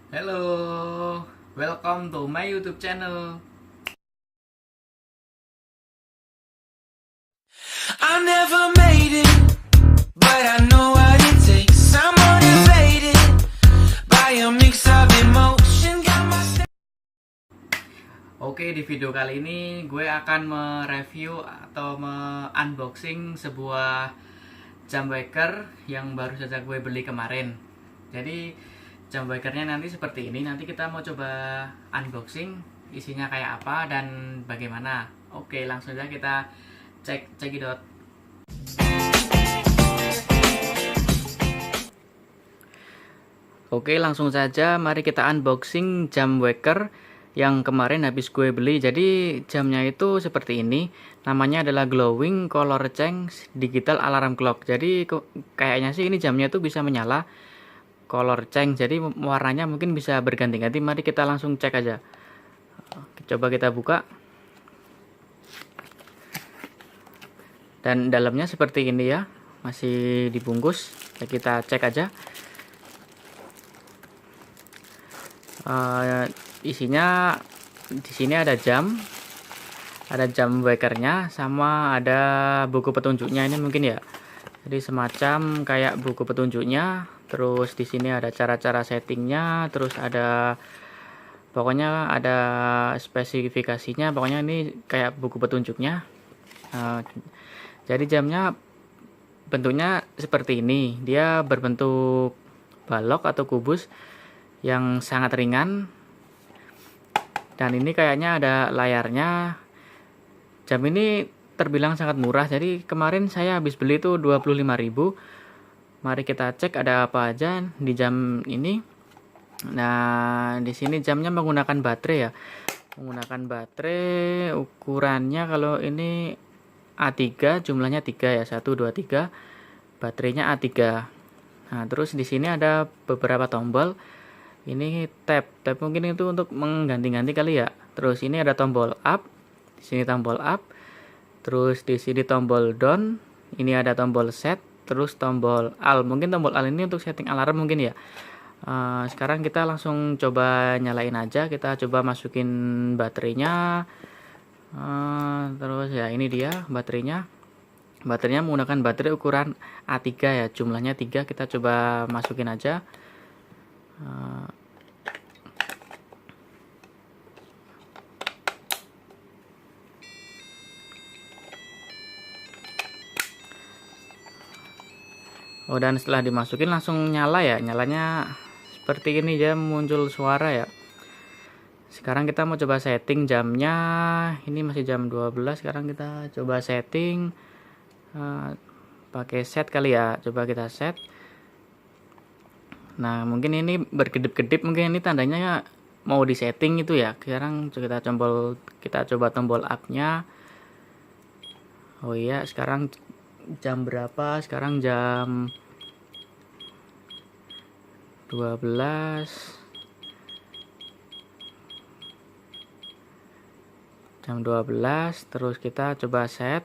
Hello, welcome to my YouTube channel. I never made it, but I know what it takes. I'm motivated by a mix of emotion. Got my Oke, di video kali ini gue akan mereview atau unboxing sebuah jam waker yang baru saja gue beli kemarin. Jadi jam wakernya nanti seperti ini. Nanti kita mau coba unboxing, isinya kayak apa dan bagaimana. Oke, langsung saja kita cekidot. Oke, langsung saja mari kita unboxing jam waker yang kemarin habis gue beli. Jadi jamnya itu seperti ini, namanya adalah Glowing Color Change Digital Alarm Clock. Jadi kayaknya sih ini jamnya itu bisa menyala color change, jadi warnanya mungkin bisa berganti-ganti. Mari kita langsung cek aja. Coba kita buka, dan dalamnya seperti ini ya, masih dibungkus. Ya, kita cek aja. Isinya di sini ada jam wakernya, sama ada buku petunjuknya. Ini mungkin ya, jadi semacam kayak buku petunjuknya. Terus di sini ada cara-cara settingnya, terus ada pokoknya ada spesifikasinya. Pokoknya ini kayak buku petunjuknya. Jadi jamnya bentuknya seperti ini, dia berbentuk balok atau kubus yang sangat ringan, dan ini kayaknya ada layarnya. Jam ini terbilang sangat murah, jadi kemarin saya habis beli itu 25.000. Mari kita cek ada apa aja di jam ini. Nah, di sini jamnya menggunakan baterai ya. Menggunakan baterai, ukurannya kalau ini A3, jumlahnya 3 ya, 1 2 3. Baterainya A3. Nah, terus di sini ada beberapa tombol. Ini tab mungkin itu untuk mengganti-ganti kali ya. Terus ini ada tombol up, di sini tombol up, terus di sini tombol down, ini ada tombol set, terus tombol al. Mungkin tombol al ini untuk setting alarm mungkin ya. Sekarang kita langsung coba nyalain aja. Kita coba masukin baterainya. Terus ya, ini dia baterainya. Baterainya menggunakan baterai ukuran A3 ya, jumlahnya 3. Kita coba masukin aja. Dan setelah dimasukin langsung nyala ya. Nyalanya seperti ini, dia muncul suara ya. Sekarang kita mau coba setting jamnya. Ini masih jam 12. Sekarang kita coba setting pakai set kali ya. Coba kita set. Nah, mungkin ini berkedip-kedip, mungkin ini tandanya mau disetting itu ya. Sekarang kita coba tombol up-nya. Oh iya, sekarang jam berapa? Sekarang jam 12. Jam 12. Terus kita coba set.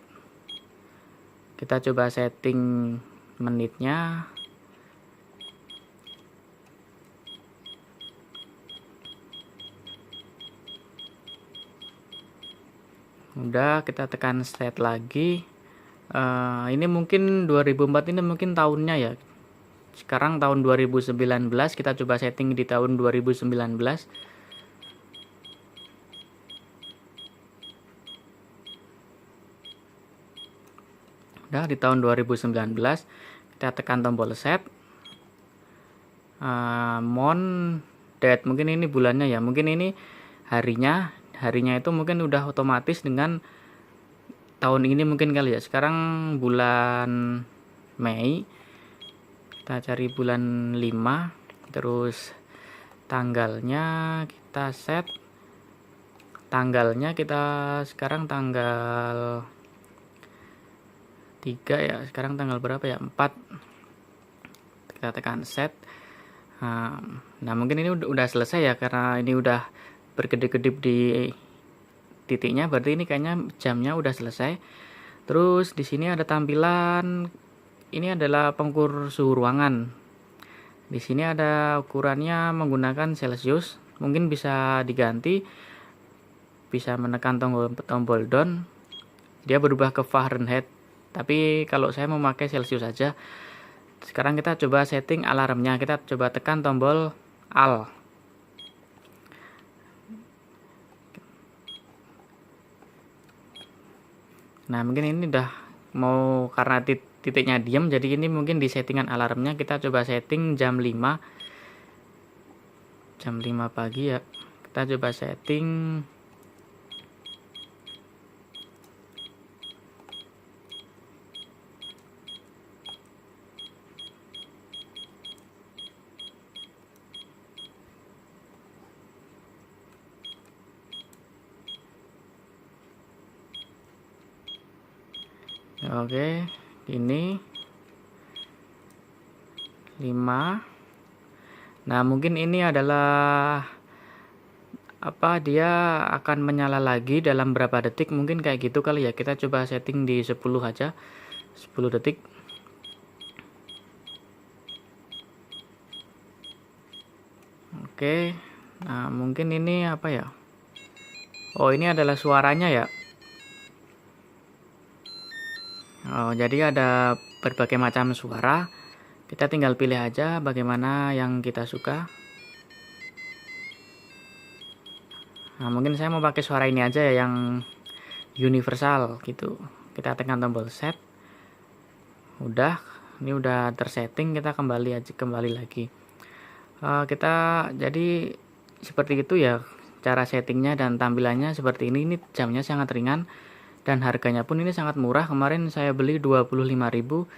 Kita coba setting menitnya. Udah, kita tekan set lagi. Ini mungkin 2004, ini mungkin tahunnya ya. Sekarang tahun 2019, kita coba setting di tahun 2019. Udah, di tahun 2019 kita tekan tombol set. Month, date, mungkin ini bulannya ya. Mungkin ini harinya itu mungkin udah otomatis dengan tahun ini mungkin kali ya. Sekarang bulan Mei, kita cari bulan 5. Terus tanggalnya kita set. Tanggalnya kita sekarang tanggal 3 ya. Sekarang tanggal berapa ya? 4. Kita tekan set. Nah, mungkin ini udah selesai ya, karena ini udah berkedip-kedip di titiknya, berarti ini kayaknya jamnya udah selesai. Terus di sini ada tampilan, ini adalah pengukur suhu ruangan. Di sini ada ukurannya menggunakan Celsius, mungkin bisa diganti, bisa menekan tombol down, dia berubah ke Fahrenheit. Tapi kalau saya memakai Celsius saja. Sekarang kita coba setting alarmnya, kita coba tekan tombol Alt. Nah, mungkin ini udah mau, karena titiknya diam, jadi ini mungkin di settingan alarmnya kita coba setting jam 5 pagi ya. Kita coba setting oke, ini 5. Nah, mungkin ini adalah dia akan menyala lagi dalam berapa detik, mungkin kayak gitu kali ya. Kita coba setting di 10 aja, 10 detik. Oke, nah mungkin ini apa ya, ini adalah suaranya ya. Jadi ada berbagai macam suara, kita tinggal pilih aja bagaimana yang kita suka. Nah, mungkin saya mau pakai suara ini aja ya, yang universal gitu. Kita tekan tombol set. Udah, ini udah tersetting, kita kembali lagi. Kita jadi seperti itu ya cara settingnya dan tampilannya seperti ini. Ini jamnya sangat ringan dan harganya pun ini sangat murah. Kemarin saya beli 25.000.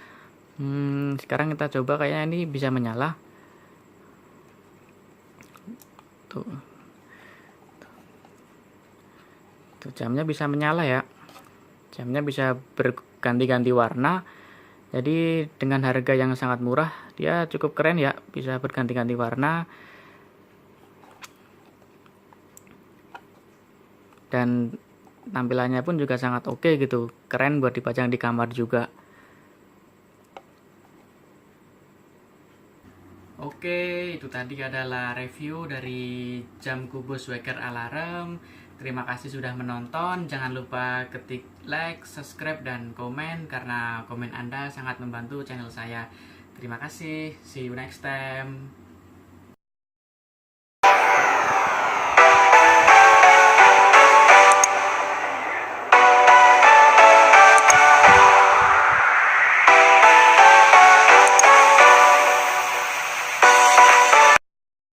Sekarang kita coba, kayaknya ini bisa menyala. Tuh, jamnya bisa menyala ya. Jamnya bisa berganti-ganti warna. Jadi dengan harga yang sangat murah, dia cukup keren ya, bisa berganti-ganti warna. Dan tampilannya pun juga sangat oke gitu, keren buat dipajang di kamar juga. Oke, itu tadi adalah review dari jam kubus Waker Alarm. Terima kasih sudah menonton. Jangan lupa ketik like, subscribe, dan komen, karena komen Anda sangat membantu channel saya. Terima kasih. See you next time.